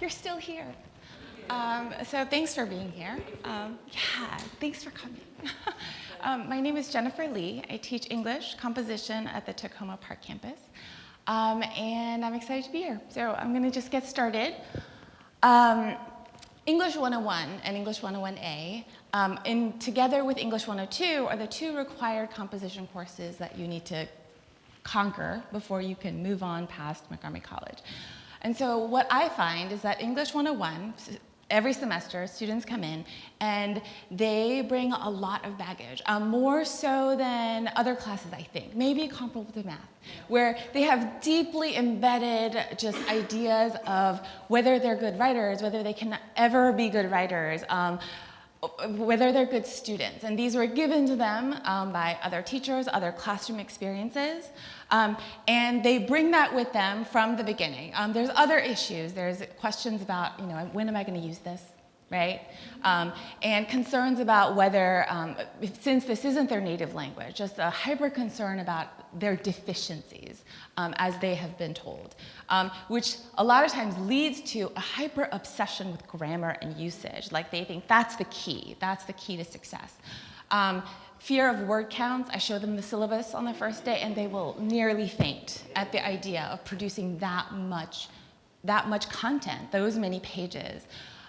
you're still here. So thanks for being here. Thanks for coming. My name is Jennifer Lee. I teach English composition at the Tacoma Park campus. And I'm excited to be here. So I'm going to just get started. English 101 and English 101A, together with English 102, are the two required composition courses that you need to conquer before you can move on past Montgomery College. And so what I find is that English 101, every semester, students come in and they bring a lot of baggage, more so than other classes, I think, maybe comparable to math, where they have deeply embedded just ideas of whether they're good writers, whether they can ever be good writers, whether they're good students. And these were given to them by other teachers, other classroom experiences. And they bring that with them from the beginning. There's other issues. There's questions about, when am I going to use this, right? And concerns about whether, since this isn't their native language, just a hyper concern about their deficiencies, as they have been told, which a lot of times leads to a hyper obsession with grammar and usage. Like they think that's the key to success. Fear of word counts. I show them the syllabus on the first day and they will nearly faint at the idea of producing that much content, those many pages.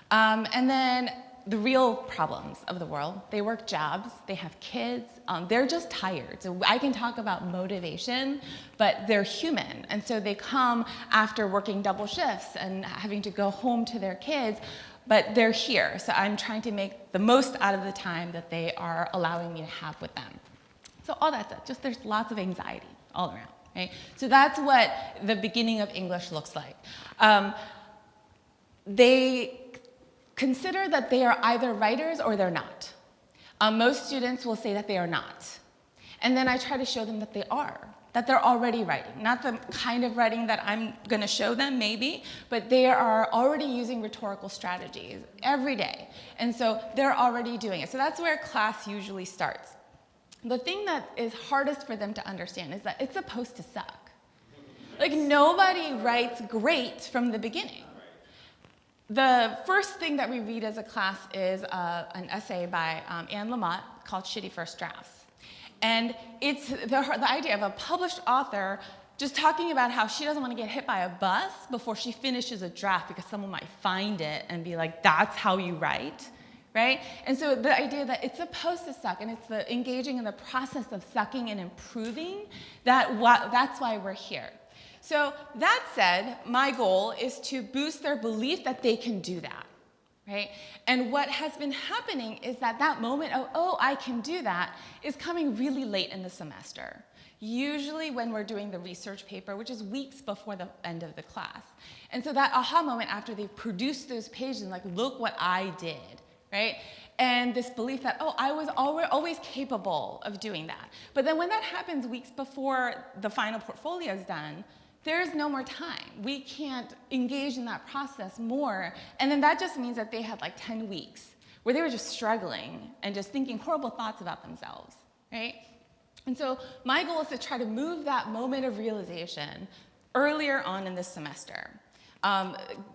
And then the real problems of the world. They work jobs, they have kids, they're just tired. So I can talk about motivation, but they're human. And so they come after working double shifts and having to go home to their kids, but they're here. So I'm trying to make the most out of the time that they are allowing me to have with them. So all that's it, just there's lots of anxiety all around, right? So that's what the beginning of English looks like. They consider that they are either writers or they're not. Most students will say that they are not. And then I try to show them that they are, that they're already writing. Not the kind of writing that I'm going to show them, maybe, but they are already using rhetorical strategies every day. And so they're already doing it. So that's where class usually starts. The thing that is hardest for them to understand is that it's supposed to suck. Like, nobody writes great from the beginning. The first thing that we read as a class is an essay by Anne Lamott called Shitty First Drafts. And it's the idea of a published author just talking about how she doesn't want to get hit by a bus before she finishes a draft because someone might find it and be like, that's how you write, right? And so the idea that it's supposed to suck and it's the engaging in the process of sucking and improving, that's why we're here. So that said, my goal is to boost their belief that they can do that, right? And what has been happening is that moment of, oh, I can do that, is coming really late in the semester. Usually when we're doing the research paper, which is weeks before the end of the class. And so that aha moment after they've produced those pages, like, look what I did, right? And this belief that, oh, I was always capable of doing that. But then when that happens weeks before the final portfolio is done, there's no more time. We can't engage in that process more. And then that just means that they had like 10 weeks where they were just struggling and just thinking horrible thoughts about themselves, right? And so my goal is to try to move that moment of realization earlier on in this semester.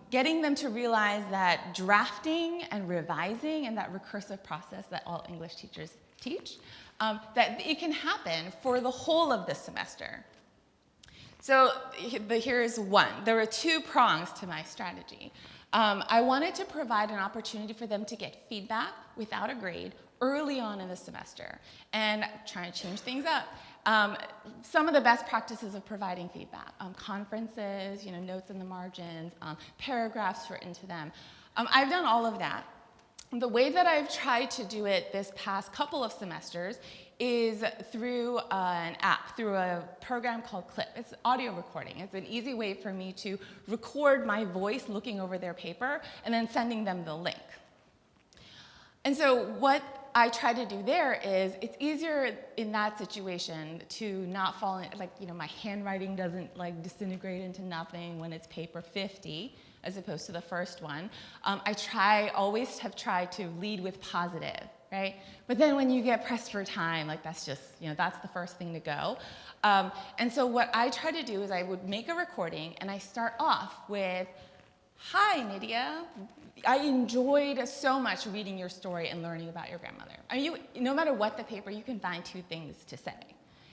Getting them to realize that drafting and revising and that recursive process that all English teachers teach, that it can happen for the whole of this semester. So here's one. There were two prongs to my strategy. I wanted to provide an opportunity for them to get feedback without a grade early on in the semester and try to change things up. Some of the best practices of providing feedback, conferences, notes in the margins, paragraphs written to them. I've done all of that. The way that I've tried to do it this past couple of semesters is through an app, through a program called Clip. It's audio recording. It's an easy way for me to record my voice looking over their paper and then sending them the link. And so what I try to do there is, it's easier in that situation to not fall in, my handwriting doesn't disintegrate into nothing when it's paper 50, as opposed to the first one. I always have tried to lead with positive, right? But then when you get pressed for time, that's just, that's the first thing to go. And so what I try to do is I would make a recording and I start off with, Hi, Nydia. I enjoyed so much reading your story and learning about your grandmother. I mean, no matter what the paper, you can find two things to say.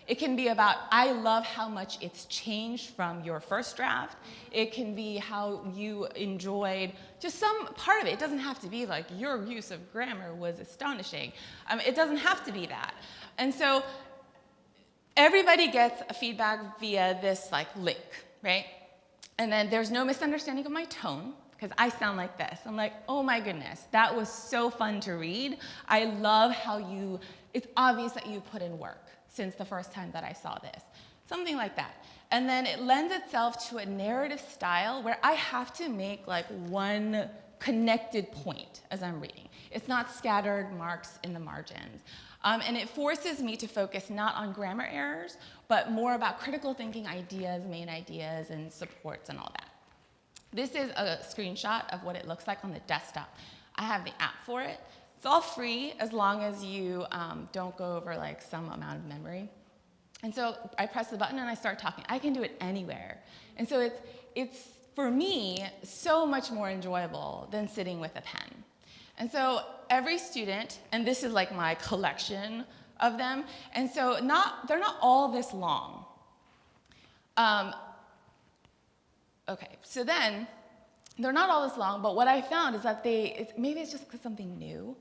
It can be about, I love how much it's changed from your first draft. It can be how you enjoyed just some part of it. It doesn't have to be like, your use of grammar was astonishing. It doesn't have to be that. And so everybody gets a feedback via this like link, right? And then there's no misunderstanding of my tone, because I sound like this. I'm like, oh my goodness, that was so fun to read. I love how it's obvious that you put in work since the first time that I saw this. Something like that. And then it lends itself to a narrative style where I have to make like one connected point as I'm reading. It's not scattered marks in the margins. And it forces me to focus not on grammar errors, but more about critical thinking ideas, main ideas, and supports and all that. This is a screenshot of what it looks like on the desktop. I have the app for it. It's all free as long as you don't go over like some amount of memory. And so I press the button and I start talking. I can do it anywhere. And so it's for me, so much more enjoyable than sitting with a pen. And so every student, and this is like my collection of them, and so they're not all this long. Okay, so then, they're not all this long, but what I found is that maybe it's just because something new,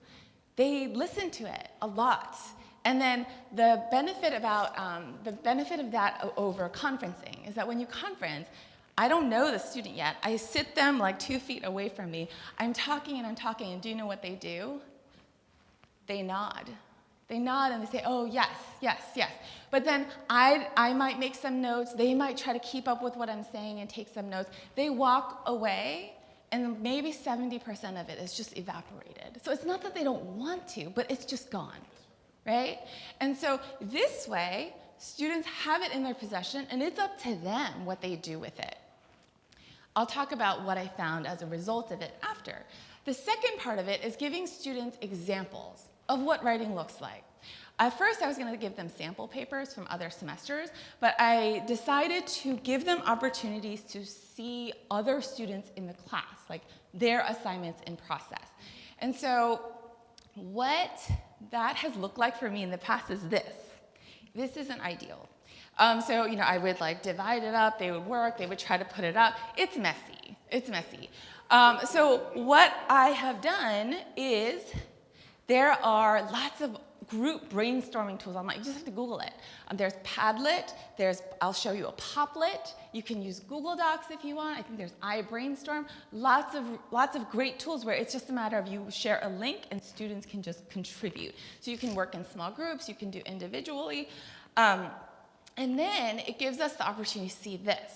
they listen to it a lot. And then the benefit of that over conferencing is that when you conference, I don't know the student yet. I sit them like 2 feet away from me. I'm talking, and do you know what they do? They nod. They nod and they say, oh, yes, yes, yes. But then I might make some notes. They might try to keep up with what I'm saying and take some notes. They walk away, and maybe 70% of it is just evaporated. So it's not that they don't want to, but it's just gone, right? And so this way, students have it in their possession, and it's up to them what they do with it. I'll talk about what I found as a result of it after. The second part of it is giving students examples of what writing looks like. At first, I was going to give them sample papers from other semesters, but I decided to give them opportunities to see other students in the class, like their assignments in process. And so what that has looked like for me in the past is this. This isn't ideal. So, I would like divide it up, they would work, they would try to put it up. It's messy, it's messy. So what I have done is there are lots of group brainstorming tools online. You just have to Google it. There's Padlet, I'll show you a Poplet. You can use Google Docs if you want. I think there's iBrainstorm. Lots of great tools where it's just a matter of you share a link and students can just contribute. So you can work in small groups, you can do individually. And then it gives us the opportunity to see this.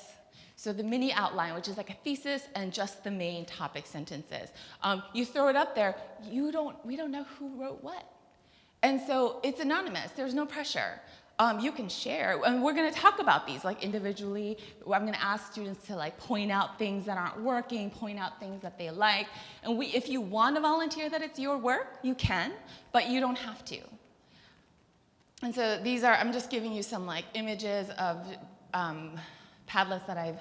So the mini outline, which is like a thesis and just the main topic sentences. You throw it up there, we don't know who wrote what. And so it's anonymous, there's no pressure. You can share, and we're gonna talk about these like individually. I'm gonna ask students to like point out things that aren't working, point out things that they like. And if you wanna volunteer that it's your work, you can, but you don't have to. And so I'm just giving you some like images of Padlets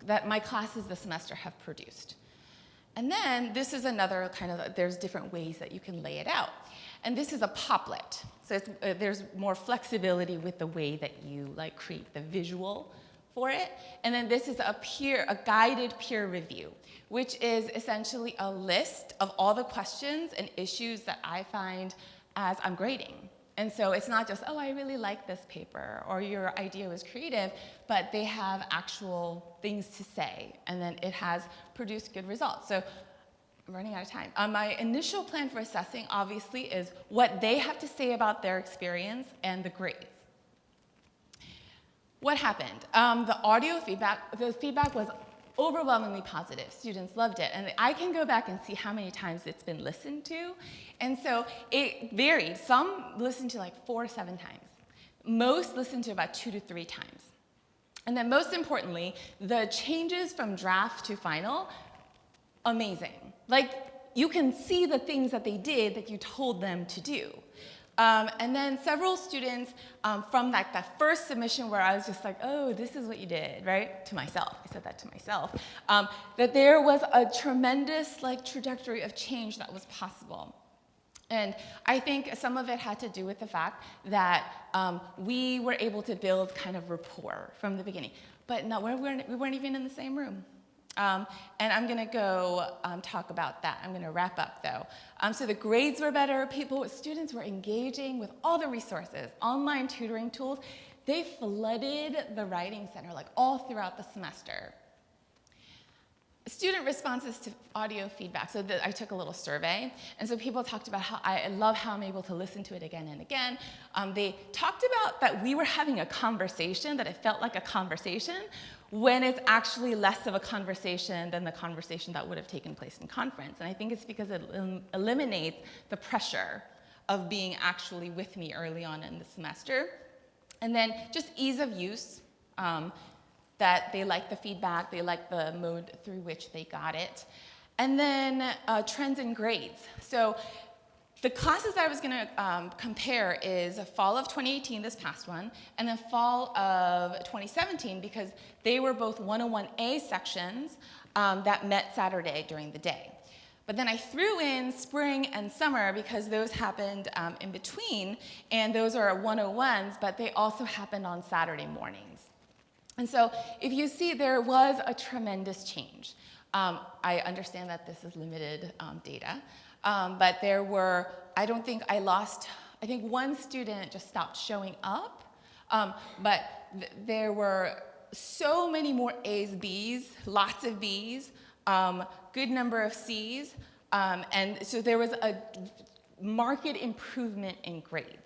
that my classes this semester have produced. And then this is another there's different ways that you can lay it out. And this is a Poplet. So there's more flexibility with the way that you like create the visual for it. And then this is a guided peer review, which is essentially a list of all the questions and issues that I find as I'm grading. And so it's not just, oh, I really like this paper, or your idea was creative, but they have actual things to say, and then it has produced good results. So I'm running out of time. My initial plan for assessing, obviously, is what they have to say about their experience and the grades. What happened? The feedback was overwhelmingly positive. Students loved it. And I can go back and see how many times it's been listened to. And so it varied. Some listened to like 4 or 7 times. Most listened to about 2 to 3 times. And then most importantly, the changes from draft to final, amazing. Like, you can see the things that they did that you told them to do. And then several students from that first submission where I was just like, oh, this is what you did, right? To myself, I said that to myself, that there was a tremendous trajectory of change that was possible. And I think some of it had to do with the fact that we were able to build kind of rapport from the beginning. But no, we weren't even in the same room. And I'm going to go talk about that. I'm going to wrap up, though. So the grades were better. Students were engaging with all the resources, online tutoring tools. They flooded the Writing Center all throughout the semester. Student responses to audio feedback. So I took a little survey, and so people talked about how I love how I'm able to listen to it again and again. They talked about that we were having a conversation, that it felt like a conversation, when it's actually less of a conversation than the conversation that would have taken place in conference. And I think it's because it eliminates the pressure of being actually with me early on in the semester. And then just ease of use. That they liked the feedback, they liked the mode through which they got it. And then trends in grades. So the classes that I was gonna compare is fall of 2018, this past one, and then fall of 2017, because they were both 101A sections that met Saturday during the day. But then I threw in spring and summer because those happened in between, and those are 101s, but they also happened on Saturday mornings. And so if you see, there was a tremendous change. I understand that this is limited data, but there were, I think one student just stopped showing up, but there were so many more A's, B's, lots of B's, good number of C's, and so there was a marked improvement in grades.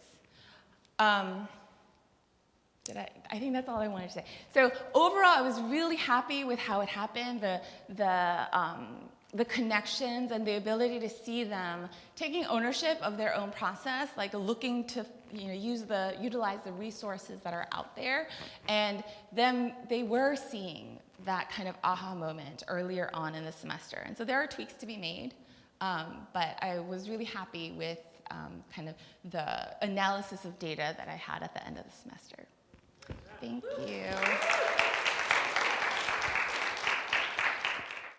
I think that's all I wanted to say. So overall, I was really happy with how it happened, the connections and the ability to see them taking ownership of their own process, looking to utilize the resources that are out there, and then they were seeing that kind of aha moment earlier on in the semester. And so there are tweaks to be made, but I was really happy with kind of the analysis of data that I had at the end of the semester. Thank you.